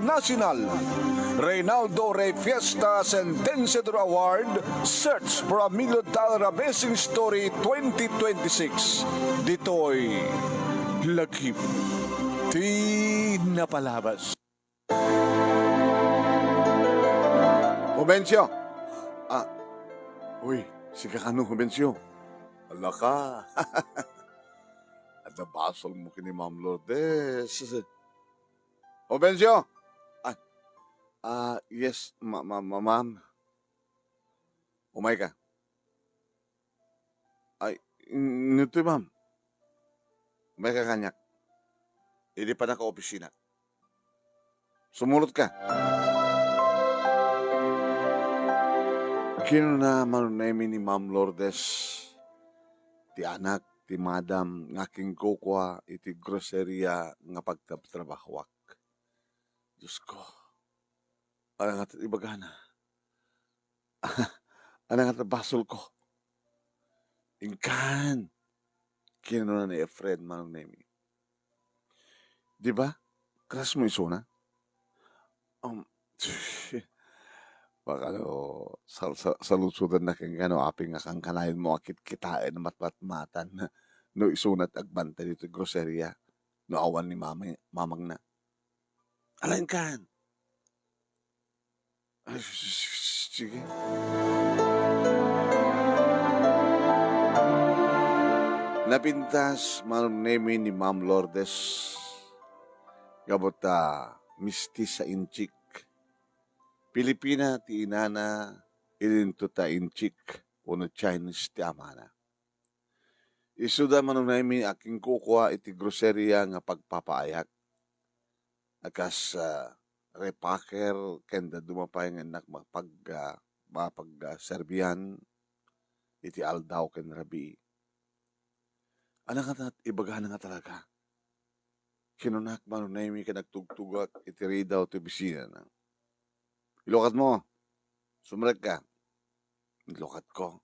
Nacional. Reynaldo Rey Fiesta Sentenciador Award, Search for a $1 Million Amazing Story 2026. Dito'y lagip di napalabas. Jubencio! Uy, si Kakano, Jubencio. Ala ka. At nabasol mo kini Ma'am Lourdes. Jubencio! Yes, ma'am. Umay ka. Ay, nito ma'am. Umay ka kanyak. Hindi pa naka-opisina. Sumulot ka. Kino na manunemi ni Ma'am Lourdes, ti anak, ti madam, ngaking kukwa, iti groceria nga pagtatrabahwak. Diyos ko, alang at ibagana. Alang at basol ko. Ingkan. Kino na ni Efred manunemi. Di ba? Kras mo isuna? Baka salusudan na kang gano, aping nga kang kanayin mo akit kitain na matmatmatan na no isunat agbanta dito groceria no awan ni mamang na. Alain kan? Ay, sige. Napintas manunemi ni Ma'am Lourdes gabot misti sa inchik. Pilipina ti inana ilinto ta inchik uno Chinese ti amana. Isuda manunemi aking kukwa iti groceria nga pagpapaayak. Akas repacker kenda dumapay nga anak mapag-serbian iti aldaw ken rabi. Anak at ibagahan nga talaga. Kinunak manunemi ka nagtugtugak iti ridaw ti bisina na. Ilokat mo. Sumrek ka. Ilokat ko.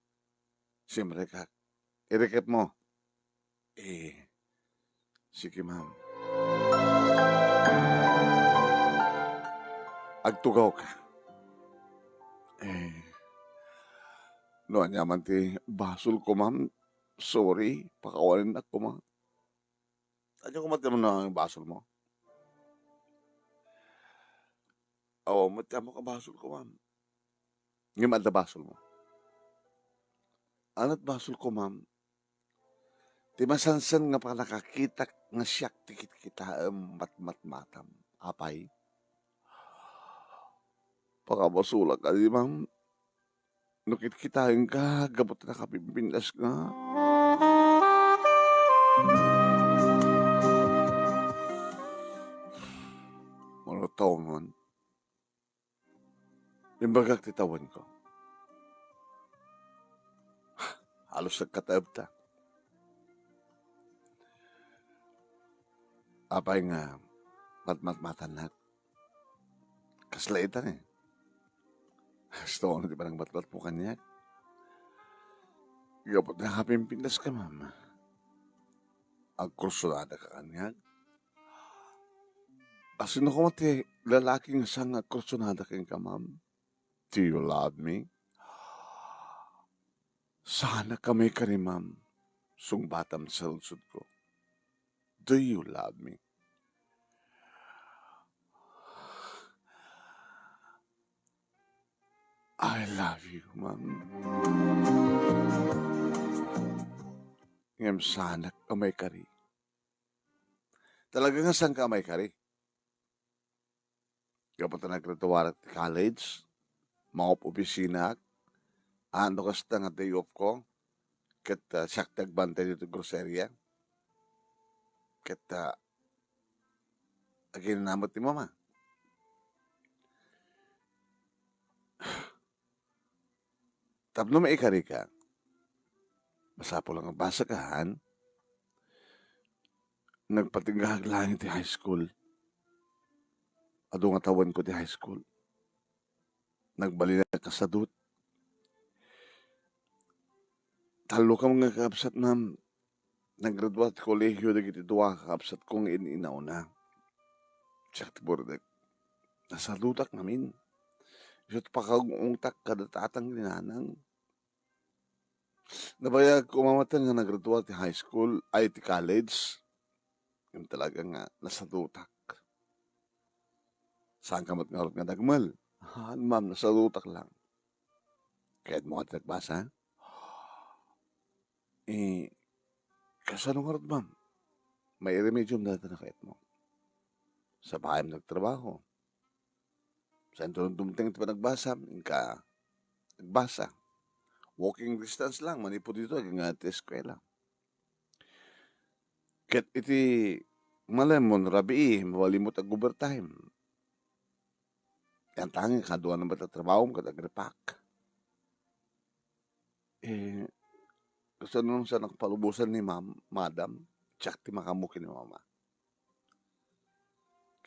Simrek ka. Irikip mo. Sige ma'am. Agtugaw ka. No, anyaman ti basol ko ma'am. Sorry. Pakawalan ako ma'am. Anyo kumatya mo na ang basol mo? Oo, matya mo ka basol ko ma'am. Ngayon at basol mo. Anat basol ko ma'am. Ti masansan nga pa nakakita nga siyak tikit kita matmatam. Apay. Pakabasulag ka di ma'am. Nukit kitain ka, gabot na kapimpindas nga. Malutaw man. Yung bagag titawan ko. Halos nagkataab ta. Apay nga, matmatan na. Kaslaitan eh. Gusto ko na di ba nang matmat mo kanya? Gapot na kapimpindas ka, ma'am. Agkursunada ka kanya. Asino ko mati lalaking sang agkursunada ka, ma'am. Do you love me? Sana kami ka rin, ma'am. Sungbatam sa lusod ko. Do you love me? I love you, ma'am. Ngem sana kamay kari. Talaga nga sang kamay kari. Kapag nagretuwara at college, mga opisina, ando kasta nga day off ko, kat siyak tagbantay dito groceria. Kat agin namot ni mama. Tapno maikari ka, masapo lang ang basakahan, nagpatinggahag lang ti high school. Ado nga tawan ko ti high school. Nagbali na kasadut. Talo ka mga kaapsat na naggraduate kolehyo na giti duwa kaapsat kong ininaw na. Siya ti bordak. nasalutak namin. Isut pakagungtak kadatatang linanang. Nabayag kumamatan nga nagraduat ti high school, ay ti college. Yung talaga nga nasalutak. Saan ka mat nga dagmal? Ma'am, nasalutak lang. Kahit mo ka nagbasa? Kasano nga rin, ma'am? May remedium na na kahit mo. Sa bahay mo nagtrabaho. Saan doon dumating ito pa nagbasa? Nagbasa. Walking distance lang, manipo dito, nga iti eskwela. Ket iti malemon, rabi, mawalimot ag overtime. Yan tangi, kaduan na ba trabaho mo, kadagrepak. Gusto nung sa nagpalubusan ni madam, tsak ti makamukin ni mama.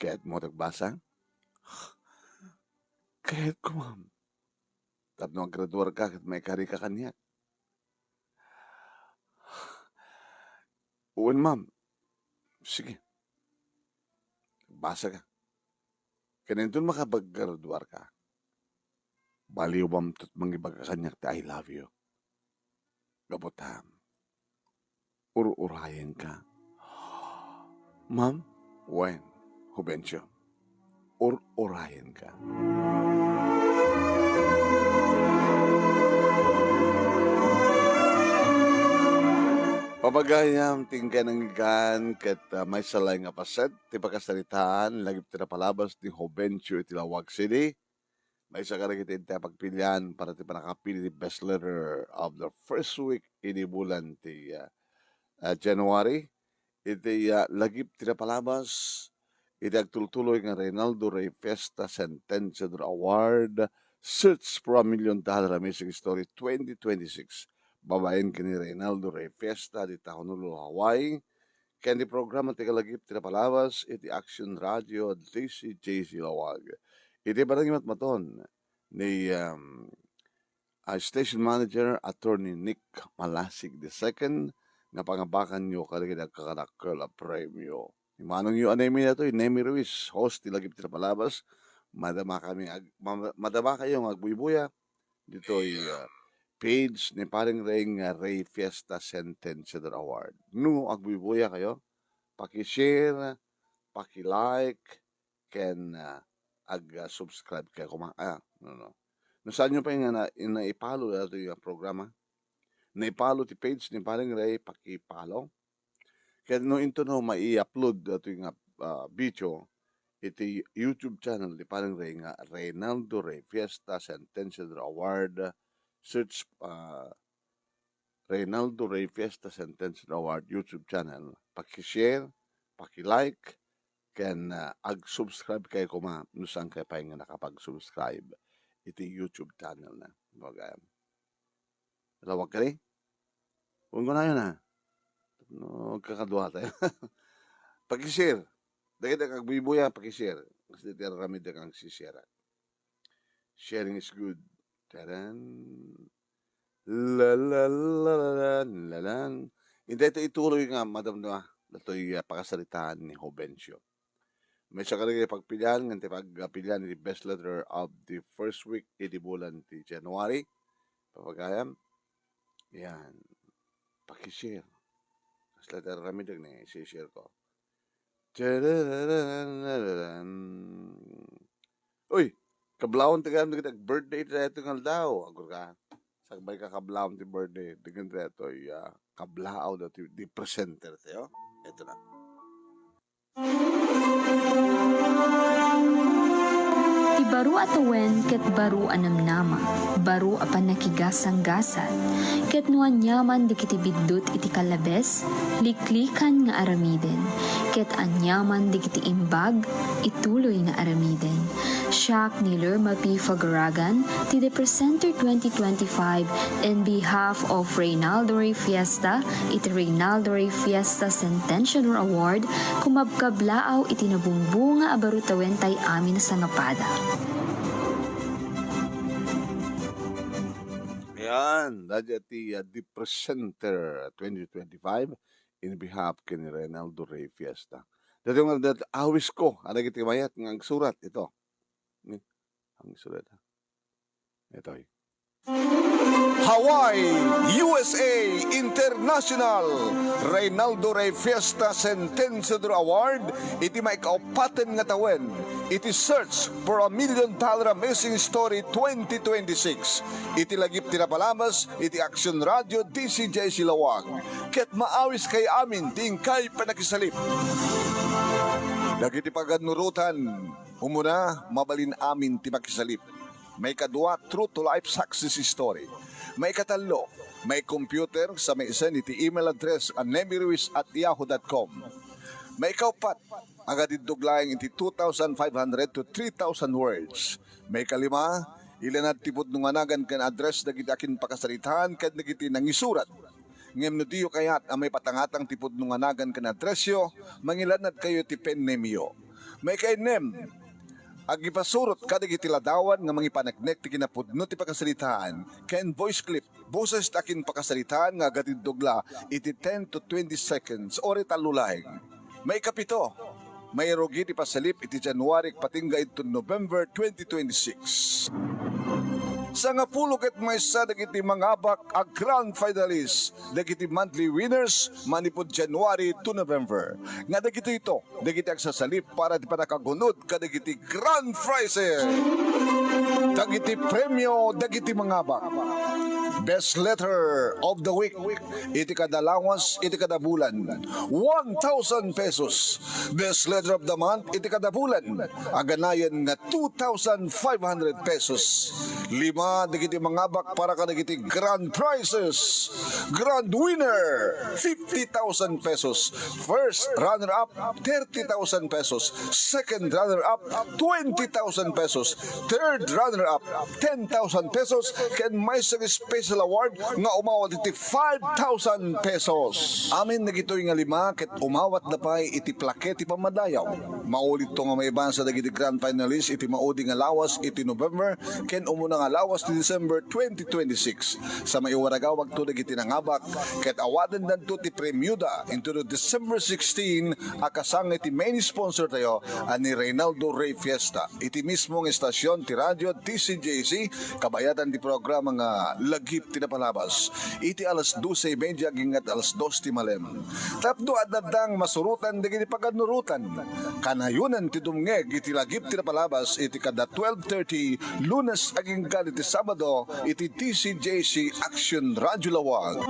Kahit mo nagbasa? Kahit ko, ma'am. Tapno ang graduar ka, kahit may kari ka kanya. Uwan, ma'am. Sige. Basa ka. Kanintun makapag-graduar ka. Baliw bam tut mangibaga kanyak ti I love you. Gabutam. Ur-urayan ka. Ma'am, when? Hubencio. Ur-urayan ka. Papagayam tingka ng ikan ket may salay nga paset ti pakasaritaan lagip ti napalabas ni Hobencio iti Lawag City. May isa ka rin iti pagpilian para ti panakapili ti best letter of the first week ini bulan ti January. Iti lagip ti napalabas iti agtultuloy nga Reynaldo Rey Fiesta Sentenciador Award Search for $1 Million Amazing Story 2026. Babaen kini Reynaldo Rey Fiesta di Honolulu, Hawaii. Kaya di programa ti kalagip ti napalabas iti Action Radio DCJC Lawag. Iti barang maton ni Station Manager Attorney Nick Malasig II nga pangabakan nyo karigid kakadakkel a premyo. Imanong nyo anemi na ito, Nemi Ruiz, host ti lagip ti napalabas. Madama kayo ng agbuybuya. Dito ay page ni paring Ray Fiesta Sentenciador Award. No, agbuybuya kayo. Paki-share, paki-like, can ag-subscribe kayo. No, saan nyo pa yung naipalo ito yung programa? Naipalo ti page ni paring Ray, paki-follow. Kaya no into no, mai-upload ito yung video, iti YouTube channel ni paring Ray nga Reynaldo Rey Fiesta Sentenciador Award. Search Reynaldo Rey Fiesta Sentenciador Award YouTube channel. Paki-share, paki-like, can ag-subscribe kayo kuma nusang kayo pa yung nakapag-subscribe iti YouTube channel na. Bagay. Lawag ka rin? Huwag ko na yun ha. No, kakadwa tayo. Paki-share. Dahil na kagbibuya, paki-share. Kasi rami na kang sishare. Sharing is good. Taran. Lalan. Hindi ito ituloy nga, madam na. Ito yung pakasalitaan ni Hobencio. May siya kalagay pagpilihan, nganti pagpilihan ni best letter of the first week, iti bulan ti January. Papagayam. Yan. Pakishare. Mas letter ramidag na i-share ko. Uy, kablawon ti gano'n kita birthday ito nga daw. Agur ka. Sagbay ka kablawon ti birthday. Digan ito kablaaw daw di presenter tayo. Ito na. Ti baro atawen ket baro anamnama, baro apan nakigasang-gasat, ket nuan nyaman di kiti biddut iti kalabes, liklikan nga aramiden, ket anyaman di kiti imbag, ituloy nga aramiden. Siak ni Lerma P. Fagaragan, ti the Presenter 2025 in behalf of Reynaldo Rey Fiesta, iti Reynaldo Rey Fiesta Sentenciador Award, kumabkablaaw iti nabungbunga abarutawen tay amin na sangapada. Ayan, dadya ti The Presenter 2025 in behalf kini Reynaldo Rey Fiesta. Dati nga awis ko, anag iti mayat ng surat ito. Ang sulat. Ito eh. Hawaii, USA International Reynaldo Rey Fiesta Sentenciador Award iti maikaupaten nga tawen iti Search for a $1 Million Amazing Story 2026 iti lagip tinapalamas iti Action Radio DCJ Silawag ket maawis kay amin tingkay panakisalip dagiti paganurutan humuna mabalin amin ti makisalip. May kadua, true to life success story. May katalo, may computer sa may isa iti email address anemiruiz@yahoo.com. May kaupat, agad iduglaeng iti 2,500 to 3,000 words. May kalima, ilanad tipod nung anagan kan address dagiti akin pakasalitaan kad nagiti nangisurat. Ngem no diyo kayat ang may patangatang tipod nung anagan kan addressyo, mangilanad kayo ti pen nemyo. May kainem, agipasurot kadag itiladawan nga mga panagnek ti kinapudno ti pakasalitaan ken voice clip boses takin pakasalitaan nga agatid dugla iti 10 to 20 seconds or italulaeng. May kapito, may erogi ti pasalip iti January patingga ito November 2026. Sa nga pulo ket maysa dagiti mangabak a grand finalist dagiti monthly winners manipod January to November. Nga dagiti ito dagiti agsasalip para di panakagunod kadagiti grand prizes. Dagiti premyo dagiti mangabak. Best letter of the week iti kada lawas iti kada bulan 1,000 pesos. Best letter of the month iti kada bulan aganayan nga 2,500 pesos. 5 dagiti mangabak para kadagiti grand prizes. Grand winner 50,000 pesos. First runner up 30,000 pesos. Second runner up 20,000 pesos. Third runner up 10,000 pesos. Ken may special award nga umawat iti 5,000 pesos. Amin nagitoy nga 5 ket umawat dapay iti plaket iti pamadayaw. Maulit to nga may bansa dagiti grand finalist iti maudi nga lawas iti November ken umuna nga lawas ti December 2026. Sa maiwaragawag to dagiti nangabak ket awaden danto ti Premuda into the December 16 akasang iti main sponsor tayo ani Reynaldo Rey Fiesta. Iti mismong estasyon ti radio TCJC kabayatan ti programa nga lagip tinapalabas. Iti alas 12:30 gingat alas 2 ti malem. Tapdo adadang masurutan dagiti paganurutan. Kanayunan ti dumngeg iti lagip tinapalabas iti kada 12:30 Lunes aging iti Sabado iti TCJC Action Radio Lawag.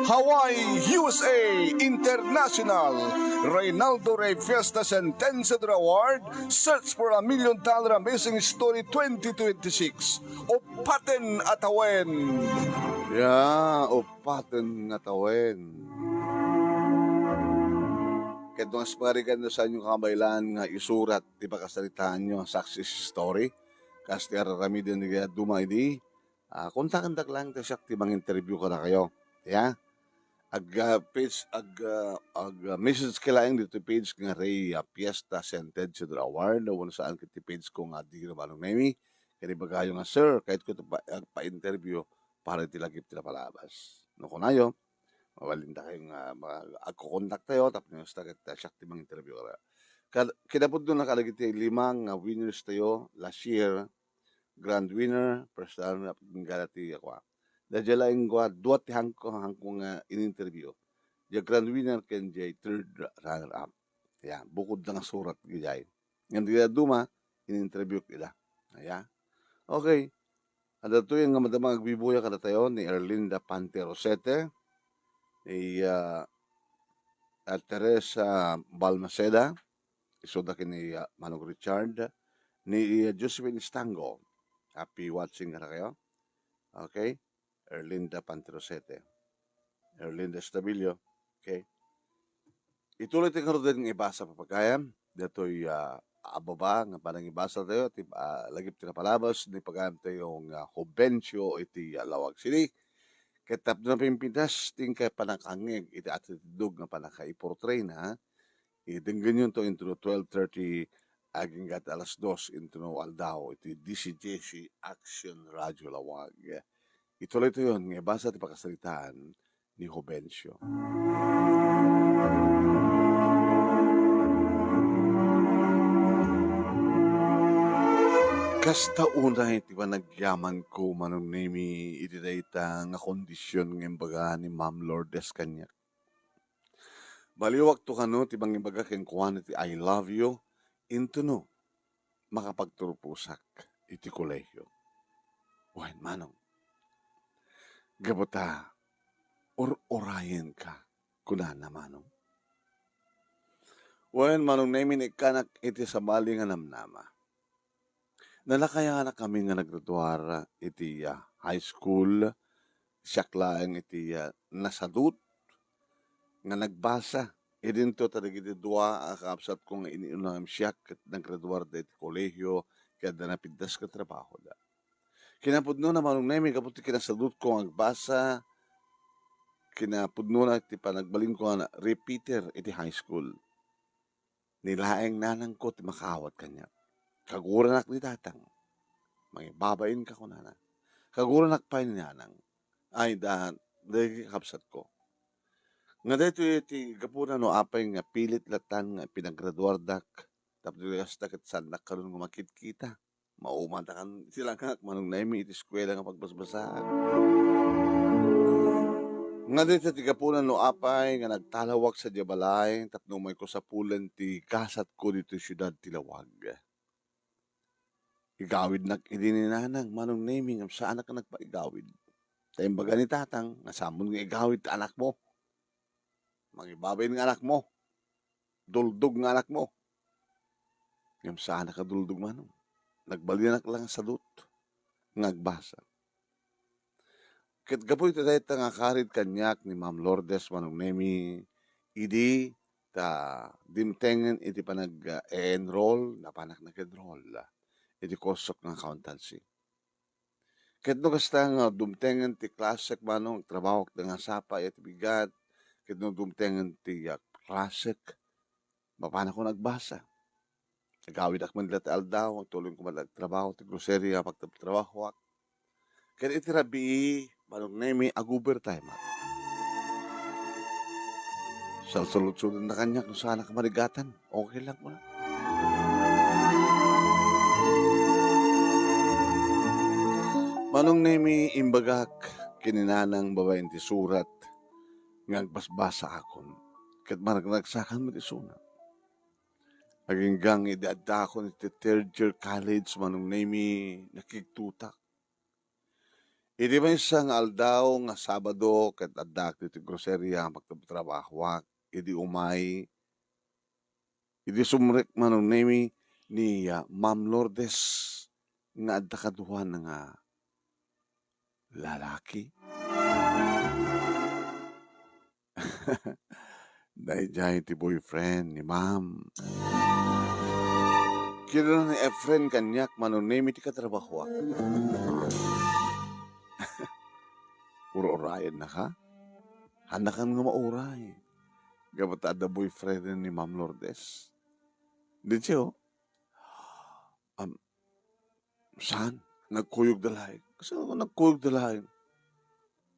Hawaii, USA International Reynaldo Rey Fiesta Sentenciador Award Search for a $1 Million Amazing Story 2026 Upaten Atawen. Upaten nga tawen. Ket nung asparigan na sa inyong kabaylan nga isurat ti pakasalitaan nyo success story. Kasi aramidin ni Dumay di, kontakan lang ta siya ti mang interview ka na kayo. Yeah? Message ka lang dito page nga Rey Fiesta Sentenciador Award. Nawan saan kiti page ko nga di na manong nemi. Kaya bagayo nga sir, kahit ko ito pa-interview para itilagip tila palabas. No kunayo, mawalinda kayong agkukontak tayo, tapos nyo sa siya ti mang interview ka. Kinapod doon nakalagit yung 5 winners tayo last year. Grand winner, first runner up ng galati ako. Dahil laing ko, duwat hangkong in-interview. Yung grand winner ken jay third runner up. Ayan, bukod lang surat gijay. Ngayon di duma, in-interview kila. Ayan. Okay. Ada to yung madamang agbibuya kada tayo ni Erlinda Panterosete, ni Teresa Balmaceda, isuda ni Manong Richard, ni Josephine Stango. Happy watching ka kayo. Okay? Erlinda Panterosete. Erlinda Estabilio. Okay? Ituloy tayo rin ng ibasa papagayam. Dito'y ababa nga parang ibasa tayo. Lagip tinapalabas. Ni pagayam tayo yung Jovencio iti Lawag City. Ketap na pimpinas tingkay panakangig iti atitudog nga panakaiportray na. Idenggan yun to into 12:30 aging gat alas 2 into Aldao iti DCJC Action Radio Lawag. Ituloy ito yun, nga basa at pakasalitaan ni Jovencio. Kasta unay ti ba nagyaman ko manong nemi iti dayta nga kondisyon ng imbaga ni Ma'am Lourdes kanya. Baliwag to kano ti bang imbaga ken kuan iti I love you into no makapagturpusak iti kolehiyo. Wen manong gabota orayen ka kunana manong. Wen manong nemi ni kanak iti sabali nga namnama. Nalakaya na kami nga naggraduara iti high school, siya laeng iti nasadut, nga nagbasa. Idin to tadag iti dua, kaapsat ko nga iniunang siya kat naggraduar da iti kolehiyo, kaya da napindas ka trabaho da. Kinapudno na manong nemi, kaputi kinasadut ko ang agbasa, kinapudno na iti panagbalin ko nga repeater iti high school. Nilaeng nanang ko ti makaawat kanya. Kaguranak ni tatang. May babain ka ko nana. Kaguranak pa ni nanang. Ay, dahil kapsat ko. Nga dito iti gapuna no apay nga pilit latan nga pinagraduar dak. Tapos kasta kat sanak karon nga makit-kita. Maumanta kan sila nga manong naimi iti eskwela nga pagbasbasaan. Nga dito iti gapuna no apay nga nagtalawak sa Diabalay. Tapno may ko sa pulen ti kasat ko dito syudad Tilawag. Igawid ni nanang manong naming am saan ka nagpaigawid. Tayong baga ni tatang, nasamon nga igawid ta anak mo. Mangibabay ng anak mo. Duldog ng anak mo. Yung saan ka duldog manong. Nagbalinak lang sa lut. Ngagbasa. Kat gapoy ito dahil nga karid kanyak ni Ma'am Lourdes manong nemi. Idi ta dimtengen iti pa nag-enroll na panak nag-enroll. Iti kosok ng accountancy. Ket no kasta nga dumtengen ti klasik manong trabaho nga sapa iti bigat. Ket no dumtengen ti klasik mapana ko nagbasa. Nagawid ak man ti aldaw, tuloy ko magtrabaho ti grocery pagtrabaho ak. Ket iti rabi manong nemi aguber time ak. Salsulod-sulod na kanya kung saan ka marigatan. Okay lang mo na. Manong nemi imbagak kininanang babaeng ti surat ngagbasbasa akon ket maragsakan mo ti sunat. Aginggang idadda ko iti third year college manong nemi nakigtutak. Idi may isang aldaw nga Sabado ket addak iti groceria magtrabaho idi umay idi sumrek manong nemi ni Ma'am Lourdes nga adda kaduhan nga lalaki. Dahil ti boyfriend ni ma'am. Kino ni Efren kanyak manong nemi ti katrabaho. Uro-urayan na ka? Hanakan nga mauray. Gabat ada boyfriend ni Ma'am Lourdes. Di siyo? Saan? Nagkuyog dalay. Kasi ako nagkuyog dalay.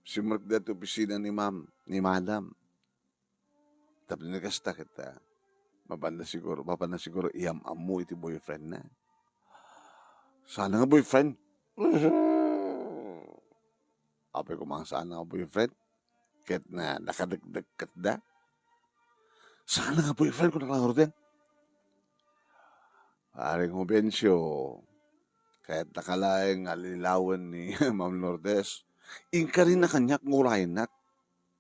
Si Mark dito opisina ni ma'am, ni madam. Tapos nagkasta kita. Mapanda siguro, iyam-am mo iti boyfriend na. Sana nga boyfriend? Apay ko mga sana nga boyfriend? Kahit na nakadagdag kat da? Sana nga boyfriend ko nakalangor din? Paring Hubensyo, kahit nakalaing alililawan ni Ma'am Lourdes, ingka rin na kanyak ngurahin nak.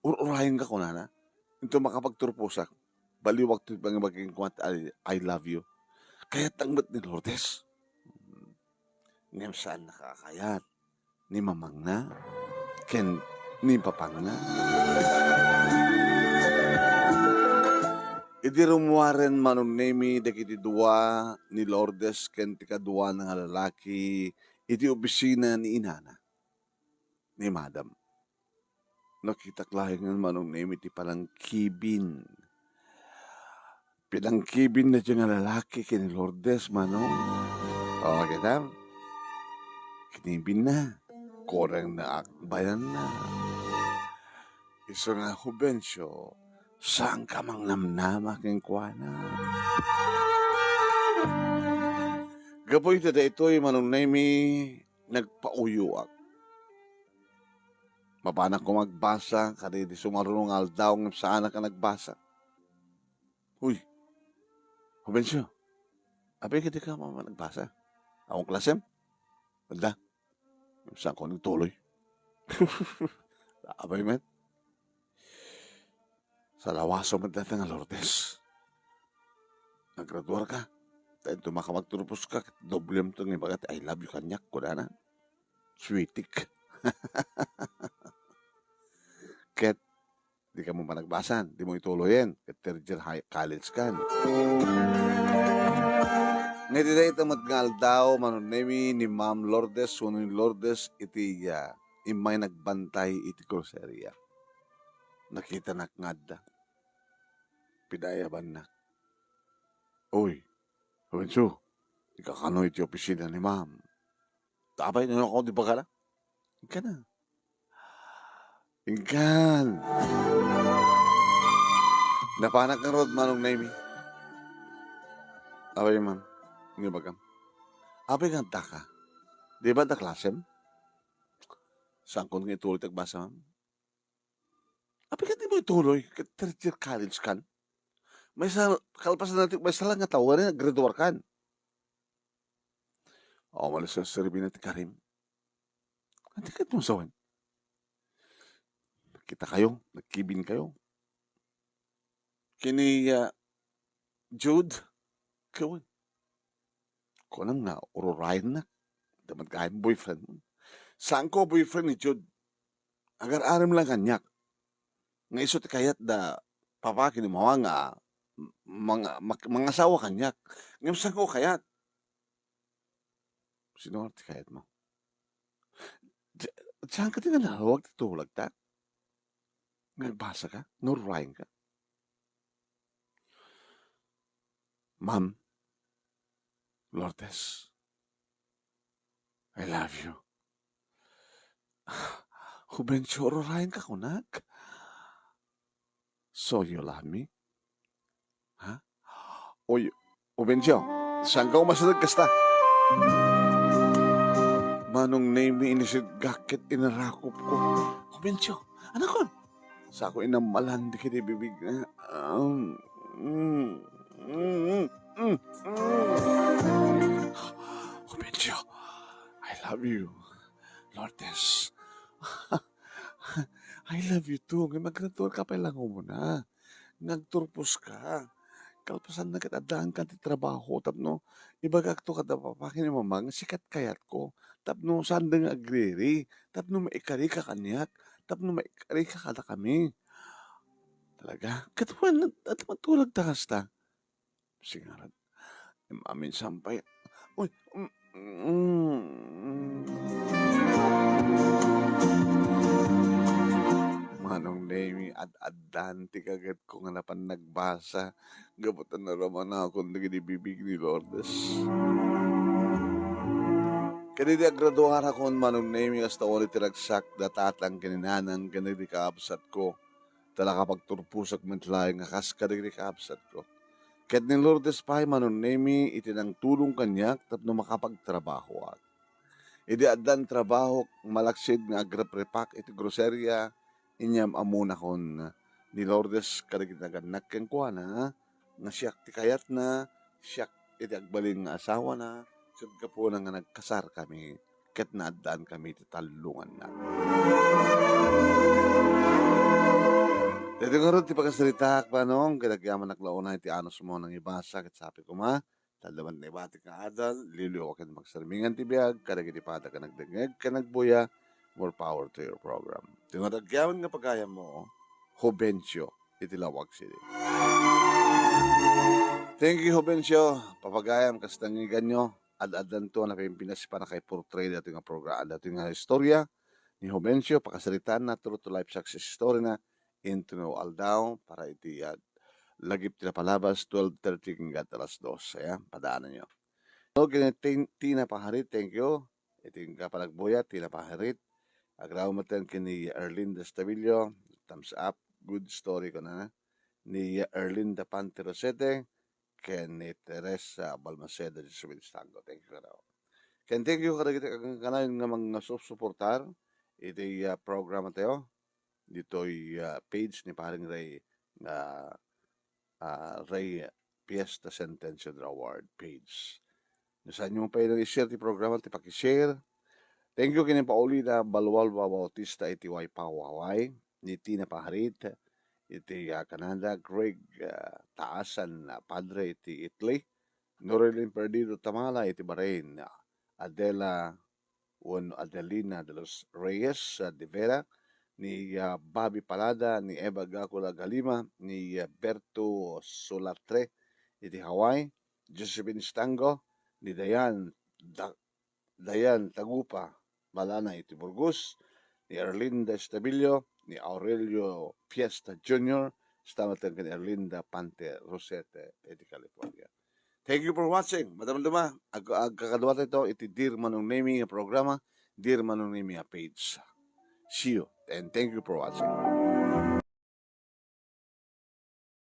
Urahin ka ko na. Ito makapagturpusak. Baliwag ito bang maging kumat, I love you. Kaya tangbat ni Lourdes. Ngayon saan nakakayat? Ni mamang na? Ken ni papang na? Idi rumuaren manong nemi dagiti dua ni Lourdes ken ti kadua nga lalaki iti opisina ni inana ni madam. Nakita klahen nga manong nemi ti palangkibin. Pilangkibin na dyan nga lalaki ken ni Lourdes manong. O kita? Kinibin na. Korang na akbayan na. Iso nga Hubensyo. Saan ka mang namnama king kuana? Gapoy tada ito'y manunay mi nagpauyuak. Mapanak ko magbasa, kadi di sumarunong aldaw ng saan ka nagbasa. Uy, Hobensyo, abay ka di ka nagbasa. Akong klasem, wala. Saan ko nagtuloy? Abay men, sa lawaso man dati nga Lourdes. Naggraduar ka. Dahil tumakamagturupos ka, doblem to nga bagat, I love you kanyak ko na. Sweetik. Ket, di ka mo pa nagbasan, di mo ituloyin. Ket third year college ka. Ngayon na ito matngal daw, manunemi ni Ma'am Lourdes, suno ni Lourdes, iti imay nagbantay iti groceria. Nakita nakngada. Pidayaban na. Uy, Lorenzo, ikakano iti opisina ni Ma'am. Tabay na ako, di ba ka na? Ika na. Ingkan. Napanak na rod manong naimi. Abay, Ma'am. Hindi ba kam? Abay kanta ka. Di ba da klasem? Saan ko nga ituloy tagbasa, Ma'am? Abay ka di mo ituloy. Third year college kan. May kalpasan natin, may salang nga tawa na graduar kan. O, malas sa sarili natin Karim. Hindi ka itong sawan. Kita kayo, nagkibin kayo. Kini Jude, kawan. Kunang na, ururayan na. Damat kahit boyfriend mo. Saan ko boyfriend ni Jude? Agar-aram lang kanyak. Nga isot kayat da papakin ni mga nga mga asawa kanyak. Ngayon saan ko kayat? Sino ti kayat mo? Saan ka tinalawag titulag ta? Nagbasa ka? Nururayan ka? Ma'am, Lourdes, I love you. Hubensyo, ururayan ka kunak. So you love me? Ha? Uy, Hubensyo, saan ka umasadag kasta? Manong name inisid gakit inarakop ko. Hubensyo, anak ko? Sa ako inamalan, di kita bibig. Hubensyo, I love you. Lourdes. I love you too. Ngay maggraduar ka pa lang mo na. Nagturpos ka. Kalpasan na kitadaan ka ti trabaho. Tapno, ibagak to kada papakin ni mamang, sikat kayat ko. Tapno, saan nga agriri. Tapno, maikari ka kanyak. Tapno, maikari ka kada kami. Talaga? Katuan, at matulag ta kasta. Singaran. Amin sampay. Uy, Manong name ad-adan ti kagat ko nga napan nagbasa. Gabutan na raman ako ng bibig ni Lourdes. Kaya di agraduar ako manong name hasta ulit tiragsak datatang kininanang kanili kaabsat ko. Tala kapag turpusak mentlay nga kas kanili kaabsat ko. Kaya ni Lourdes pa manong name itinang tulong kanyak tapno makapagtrabaho at. Idi adan trabaho malaksid nga agraprepak iti groceria inyam amuna kon ni Lourdes karigitaganak ken kuha na nga siyak ti kayat na siyak iti agbalin nga asawa na sud ka po na nga nagkasar kami ket naadaan kami ti talungan na. Dito nga ron ti pagkasalita panong kadagyaman naklauna iti anos mo nang ibasa ket sabi ko ma talaman na ibati ka adal liliw ka magsarmingan ti biag kadagiti pata ka nagdengeg ka nagbuya. More power to your program. Tinatagyawan nga pagkaya mo, Hobensyo, itilawag sila. Thank you, Hobensyo. Papagayam, kastangigan nyo. Ad-adan to na Pilipinas para kay portray dati nga program, dati nga istorya ni Hobensyo, pakasalitan na true to life success story na into no aldaw para iti lagip tila palabas 12:30 hingga alas 2. Ayan, padaanan nyo. So, Tina Paharit, thank you. Iti nga palagbuya, Tina Paharit. Agrawmatan kini Erlinda Stavillo, thumbs up, good story ko na. Ni Erlinda Panterosete, ken ni Teresa Balmaceda di Subin Stango. Thank you kadaw. Ken thank you kada kita kanayon nga mga suportar iti programa tayo dito'y page ni paring Ray nga Ray Fiesta Sentencia Award page. Saan nyo pa yung i-share ti programa, ti pakishare. Thank you kini pauli na Balwal Bautista iti Hawaii, ni Tina Paharit, iti Canada, Greg Taasan Padre iti Italy, Norelin Perdido Tamala iti Bahrain, Adela Adelina de los Reyes de Vera, ni Bobby Palada, ni Eva Gacula Galima, ni Berto Solatre iti Hawaii, Josephine Stango, ni Dayan Tagupa Malana iti Burgos, ni Erlinda Estabilio, ni Aurelio Fiesta Jr., stamatan ni Erlinda Pante Rosete iti California. Thank you for watching. Madam-dama, agkakadwa ito iti Dear Manong Nemi nga programa, Dear Manong Nemi nga page. See you and thank you for watching.